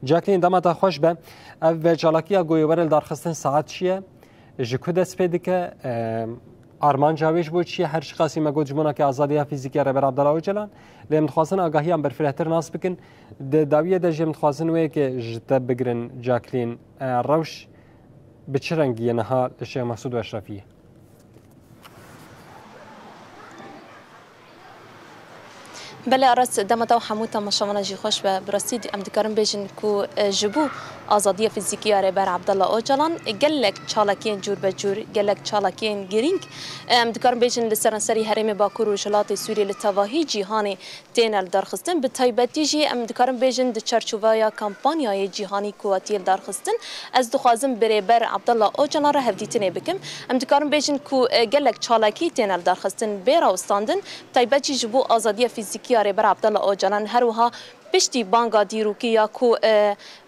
جاکلین دمتا خوش به او چالاکیا گویوار دارخستن ساعت چیه جکو دست پیدا که آرمان جاویش بود چیه هر شخصی مگود جمعنا که آزادی فیزیکی ربر عبدالله اوجلان لیم تخواستن آگاهی هم برفرهتر ناس بکن داویه ده جیم تخواستن وی که جتا بگرن جاکلین روش به چه رنگیه نها لشیخ مسعود و اشرفیه بله أرس دمتا وحموتا مشامنا جي خوش براسيد أم دكارن بيجن كو جبو آزادية فيزيكية ريبر عبدالله أوجلان قلك چالاكين جور بجور قلك چالاكين جرينك أم دكارن بيجن لسرنسري هرم باكور وجلات سوري لتواهي جيهاني تينال دارخستن بتايبتي جي أم دكارن بيجن دچارچوبايا كامبانيا جيهاني كواتيل دارخستن از دخوازم بريبر عبدالله أوجلان را هفديتني بكم أم دكارن بيجن كو قلك چالاكي تينال دارخستن بيرا وستاندن تايبتي جبو آزادية فيزيكية ريبر عبدالله أوجلان هروها پشتی بانگا دیروکیا کو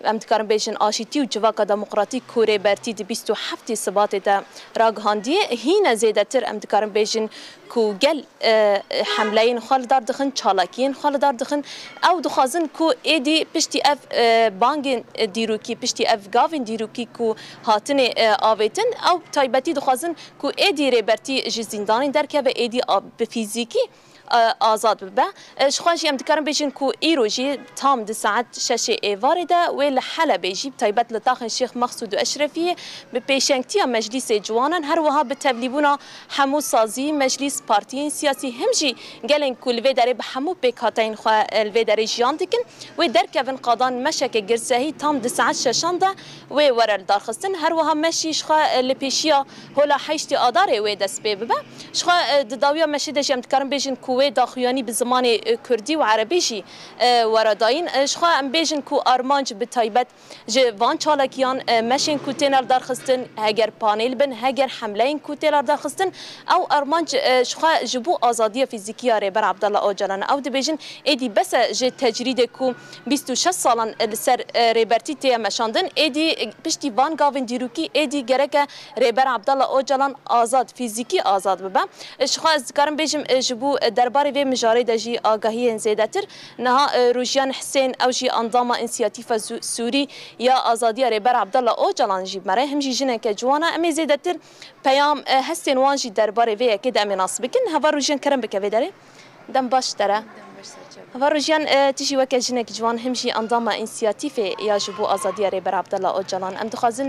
ام دکارم بیشن آشیتی و جواکا دموکراتیک کوره برتی دی 27 سبات دا راگهاندی هین زیده تر ام دکارم بیشن کو گل حملین خالدار دخن چالاکین خالدار دخن او دخوازن کو ایدی پشتی اف بانگ دیروکی پشتی اف گاوین دیروکی کو هاتن آویتن او تایبتی دخوازن کو ایدی ریبرتی جزیندانی درکه و ایدی بفیزیکی آزاد به شخواجی ام دکارم بیشین کو ایروجی تام د ساعت 6 وارده ویل حلا بیجی تایبت لطاخن شیخ مقصود و اشرفی به پیشنگتی مجلس جوانان هر وها به تبلیبونا همو سازی مجلس پارتیین سیاسی همجی گلن کول و داره به همو پیکاتین خو الوی داره جیان دکن و در کفن قادان مشک گرسهی تام د ساعت 6 و ورل دارخستن هر وها مشیش خو لپیشیا هولا 8 آدار و دست به شخوا د داویا مشیدش ام دکارم بیشین کو داخویانی به زمان کردی و عربیشی ورداین شخوا ام بیشن کو آرمانج به تایبت جوان چالکیان مشین کو تینر دارخستن هگر پانیل بن هگر حمله این کو تینر دارخستن او آرمانج شخوا جبو آزادی فیزیکی رهبر عبدالله اوجلان او دبیجن ایدی بس ج تجرید کو 26 سالان سر رهبرتی تی مشاندن ایدی پشتی وان گاوین دیروکی ایدی گرک رهبر عبدالله اوجلان آزاد فیزیکی آزاد ببا شخوا از کارم بیجم جبو درباره و مجاری دجی آگاهی زیادتر نها روجیان حسین او جی اندام انسیاتیف سوری یا آزادی رهبر عبدالله اوجلان جی مره هم جی جنن که جوانا امی زیادتر پیام هستین وان جی درباره و اكيد امی ناس بکن هوا روجیان کرم بکوی داره دم باش داره هوا روجیان تیجی وکه جنک جوان هم جی اندام انسیاتیف یا جبو آزادی رهبر عبدالله اوجلان ام دخوازن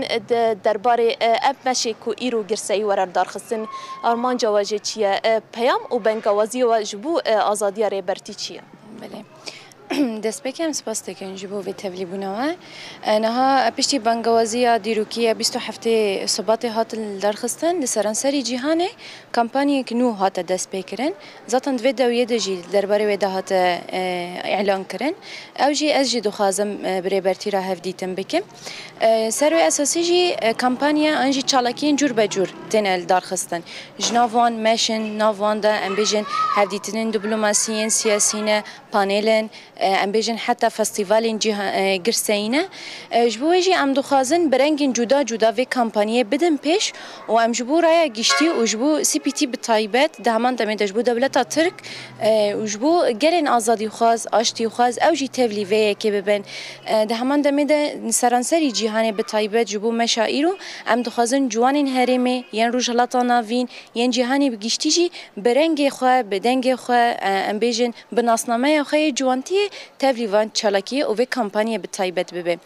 درباره اب مشی کو ایرو گرسایی ورر دارخستن آرمان جواجه چیه پیام و بنگوازی و جبو آزادی رهبرتی چیه بله دست بکم سپاس تکن جبو و تبلیغونه نها پشتی بانگوازی دیروکی 27 صبات هات درخستن لسرانسری جهانه کمپانی کنو هات دست بکرن ذاتن دو دویه دجی درباره و دهات اعلان کرن او جی از جی دخوازم بريبرتي را هفدیتم بکم سروی اساسی جی کمپانی انجی چالاکین جور بجور تنل درخستن جناوان مشن ناوان دا امبیجن هفدیتن دیپلماسیین سیاسیین پانلن ام بیجن حتی فستیوال گرسینه جبویجی ام دخوازن برنگین جدا جدا و کمپانیه بدن پیش و ام جبو رای گشتی و جبو سی پی تی بتایبت دهمان دمید جبو دولت ترک و جبو گرین آزادی خواز آشتی خواز او جی تبلیغه که ببن دهمان دمید سرانسری جهانی بتایبت جبو مشاعرو ام دخوازن جوانین هرمه ین روجلاتا ناوین ین جهانی بگشتی جی برنگ خو بدنگ خو ام بیجن بناسنامه خو جوانتی تبلیغان چالاکی و کمپانی بتایبت ببه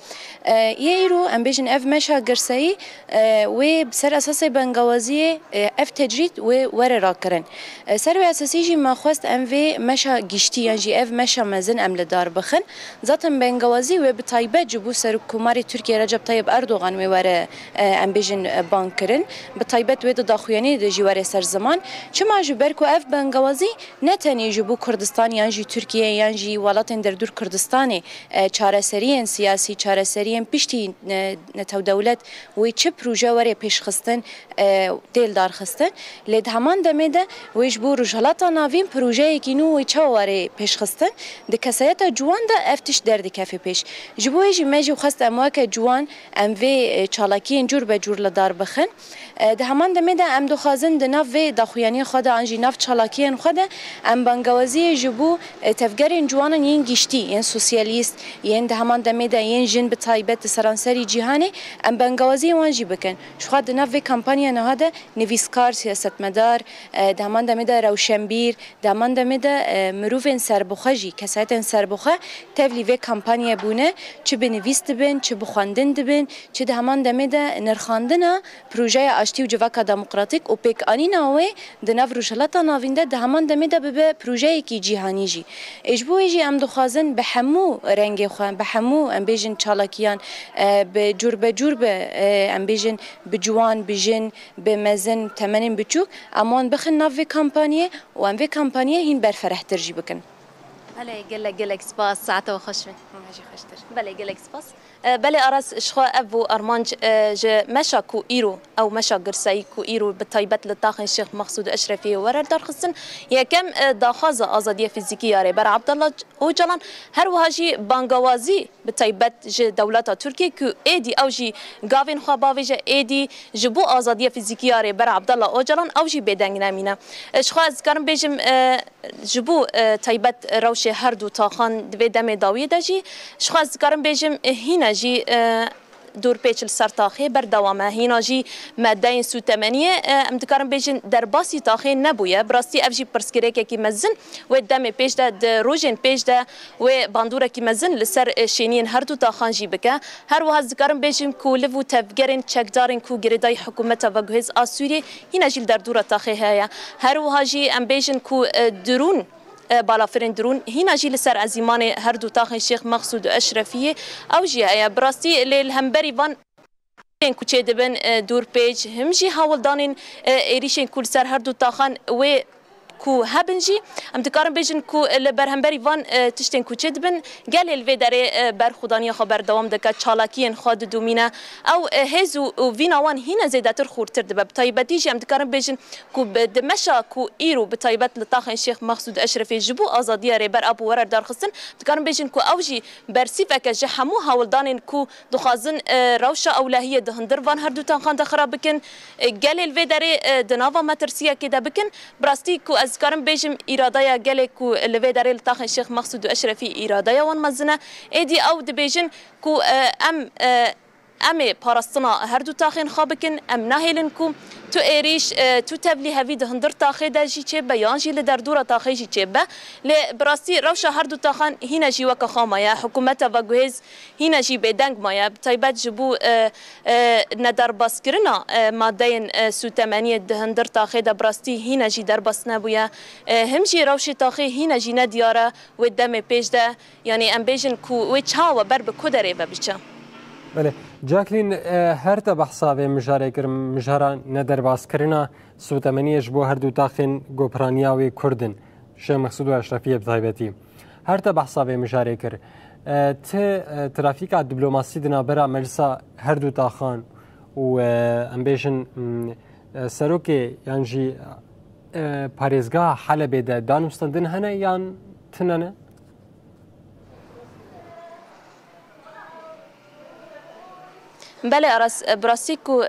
یه ایرو ام بیشن اف مشا گرسایی و بسر اساس بنگوازی اف تجرید و ور را کرن سر و اساسی جی ما خواست ام و مشا گشتی یعنی اف مشا مزن ام لدار بخن ذاتن بنگوازی و بتایبت جبو سر کماری ترکیه رجب طیب اردوغان و ور ام بیشن بان کرن بتایبت و داخویانی د جوار سر زمان چما جبر کو اف بنگوازی نتنی جبو کردستان یعنی ترکیه یعنی ولات در دور کردستانی چارەسەریان سیاسی چارەسەریان پشتی نتو دولت و چه پروژه وری پیش خستن دل دار خستن لید همان دمه ده ویش بو رجالتا ناوین پروژه کینو و چه وری پیش خستن د کسایت جوان ده افتش درد کافی پیش جبویجی مجی خست امواک جوان ام و چالاکی جور به جور لدار بخن ده همان دمه ده ام دو خازن ده ناف داخویانی خود انجی ناف چالاکیان خود ام بانگوازی جبو تفگرین جوانن ین گشتی ین سوسیالیست ین ده همان دمه ده ین جن بتایبت سرانسری جهانی ام بنگوازی وانجی بکن شخواد ده نوی کمپانیا نهاده نویسکار سیاستمدار ده همان دمه ده روشنبیر ده همان دمه ده مروفین سربخه جی کسایتن سربخه تبلی وی کمپانیا بونه چه بنویس دبن چه بخواندن دبن چه ده همان دمه ده نرخاندنا پروژه آشتی و جواکا دموکراتیک و پیک آنی ناوی ده نو روشلاتا ناوینده ده همان دمه ده به پروژه کی جهانی جی اجبوی جی ام دخوازن به همو رنگ خوان به همو ام بیجن چالاکیان به جور به ام بیجن به جوان بجن به مزن تمنین بچوک امان بخن نوی کمپانیه و ام وی کمپانیه هین برفره ترجی بکن. بله گلک سپاس ساعت و خوش بله گلک سپاس بله أرس شخوا أبو أرمانج مشا كو إيرو أو مشا قرسي كو إيرو بالطيبات للطاقن الشيخ مقصود أشرفي ورر درخصن يا كم داخازة أزادية فيزيكية ريبر عبد الله أوجلان هر وهاجي بانغوازي بالطيبات دولة تركيا كو إيدي أو جي غافين خبابيجا إيدي جبو أزادية فيزيكية ريبر عبد الله أوجلان أو جي بدنگ نامينا شخوا أذكرن بيجم جبو طيبات روشي هردو طاقن دبي دمي داوية داجي شخوا أذكرن بيجم هنا جي دور پیچل سرتاخی بردوامه هینا جی ماده سوتمنیه امتکارم بیشن در باسی تاخی نبویه براستی افجی پرسکره کی مزن و دم پیش ده روزن پیش ده و باندوره کی مزن لسر شینین هر دو تاخان جی بکه هر وها ذکرم بیشن کولف و تفگرن چکدارن کو گردای حکومت و گهز آسوری هینا جی در دور تاخی هيا هر وها جی ام بیشن کو درون بالافرین درون هینا جی لسر عزیمان هر دو تاخن شیخ مقصود اشرفیه او جی هيا براستی لیل همبری وان کوچه دبن دور پیج هم جی حاول دانین ایریشن کل سر هر دو تاخن و کو هبنجی ام تکارم بیشن کو لبرهمبری وان تشتن کوچه دبن گل الوی داره بر خدانی خبر دوام دکا چالاکین خود دومینه او هزو وینا وان هینا زیادتر خورتر دبه بطایبتی جی ام تکارم بیشن کو دمشا کو ایرو بطایبت لطاخن شیخ مقصود اشرفی جبو آزادیه ری بر ابو ورر دارخستن تکارم بیشن کو اوجی برسیفه که جهمو هاولدانین کو دخازن روشا اولهیه دهندر وان هر دو تان خان دخرا بکن گل الوی داره دناوا مترسیه که ده بکن براستی کو أذكرن بيجم إرادة جالك كو اللي في داري الطاقن الشيخ مقصود أشرفي إرادة وان مزنا إدي أو دبيجن كو أمي باراستنا هردو تاخين خابكن أم ناهيلن كو تو إيريش تو تبلي هفي دهندر تاخي دا جي چيبا يانجي لدردورة تاخي جي چيبا لبراستي روشا هردو تاخان هنا جي وكا خامايا حكومتا وگوهز هنا جي بيدنگ مايا بتايبات جبو ندر باسكرنا مادين سوتمانية دهندر تاخي دا براستي هنا جي در باس نبويا هم جي روشي تاخي هنا جي نديارة ودم بيش دا يعني ام بيجن كو ويچاوا برب كودري ببچا بله جاکلین هر تا بحثا و مجاره کرم مجاره ندر باز کرنا سوتمنیش بو هر دو تاخین گوپرانیاوی کردن شیخ مقصود اشرفی بطایبتی هر تا بحثا و مجاره کر ترافیک دیپلماسی دنا برا مجلسا هر دو تاخان و امبیشن سروکی یعنی پاریزگاه حلب ده دانستندن هنه یان تننه بله أرس براسيكو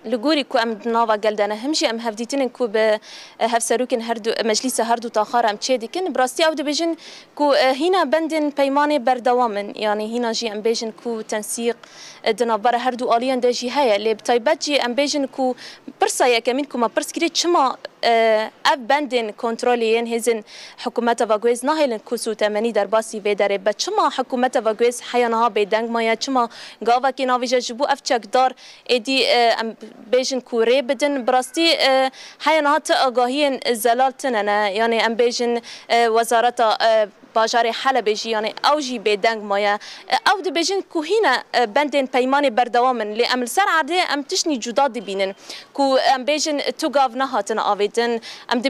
لجوري كو أم نافا جلدنا همشي أم هفديتين كو بهفسروكن هردو مجلس هردو تاخر أم تشيدكن براستي أو دبيجن كو هنا بندن بيماني بردوامن يعني هنا جي أم بيجن كو تنسيق دنابرة هردو آليان دجي هيا اللي بتايبات جي أم بيجن كو برسايا كمين كو ما برسكريت شما أب بندن كنترولين هزن حكومة وجوز ناهلن كوسو تمني در باسی و داره بچما حكومة وجوز حیانها بیدنگ مایا چما گاوا کی ناویجا جبو افچک دار ادی بیشن کوری بدن براستی حیانها تا آگاهی زلال تننه یعنی ام بیشن وزارت باجار حلب يعني أوجي بدنگ مايا أو دبيجن كوهنا بندن بيمان بردوامن لأمل سر عادة أم تشني جداد بينن كو أم بيجن توقف نهاتنا آفيدن أم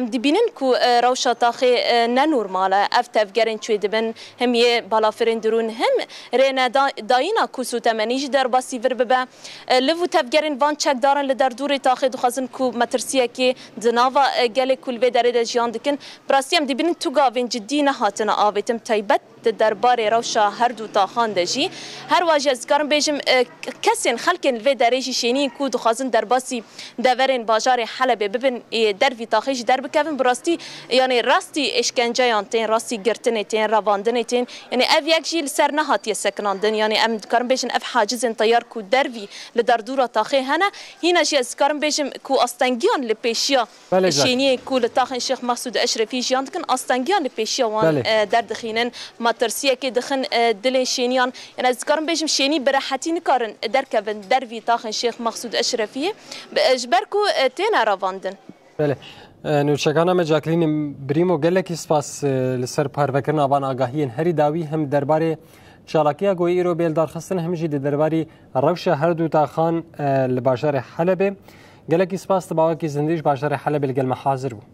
دبينن كو روشة تاخي ننور مالا أفتف جرين شوي دبن هم يه بالافرين درون هم رينا داينا كوسو تمنيج در باسی ورببا لفو تفجرين وان چک دارن لدر دور تاخي دخازن كو مترسيه كي دناوا گله كل و داره جيان دكن براسيام دبينن توقفين جدي نهاتنا آفيتم تايبت دربار روشا هر دو تاخان دجی هر واجه از کارم بیشم کسین خلکن و درجی شینی کو دخوازن درباسی دورن بازار حلب ببن در وی تاخیش در بکوین براستی یعنی راستی اشکنجه یانتین راستی گرتن تین رواندن تین یعنی اف یک جیل سر نهاتی سکناندن یعنی ام کارم بیشن اف حاجز تیار کو در وی لدردورا تاخی هنه هینا جی از کارم بیشم کو استنگیان لپیشیا شینی کو لتاخن شیخ مسعود اشرفی جیان کن استنگیان لپیشیا وان در دخینن ماترسیه که دخن دل شینیان یعنی از کارم بیشم شینی براحتی نکارن در کبن در وی تاخن شیخ مسعود اشرفی اجبرکو تین رواندن. بله نوشکانه مجاکلین بریمو گلکی سپاس لسر پروکرنا وان آگاهی هری داوی هم درباره چالاکیا گویی رو بیل دارخستن همجی درباره روش هر دو تاخان لباشر حلب گلکی سپاس تباوکی زندیش باشر حلب الگل محاضر بو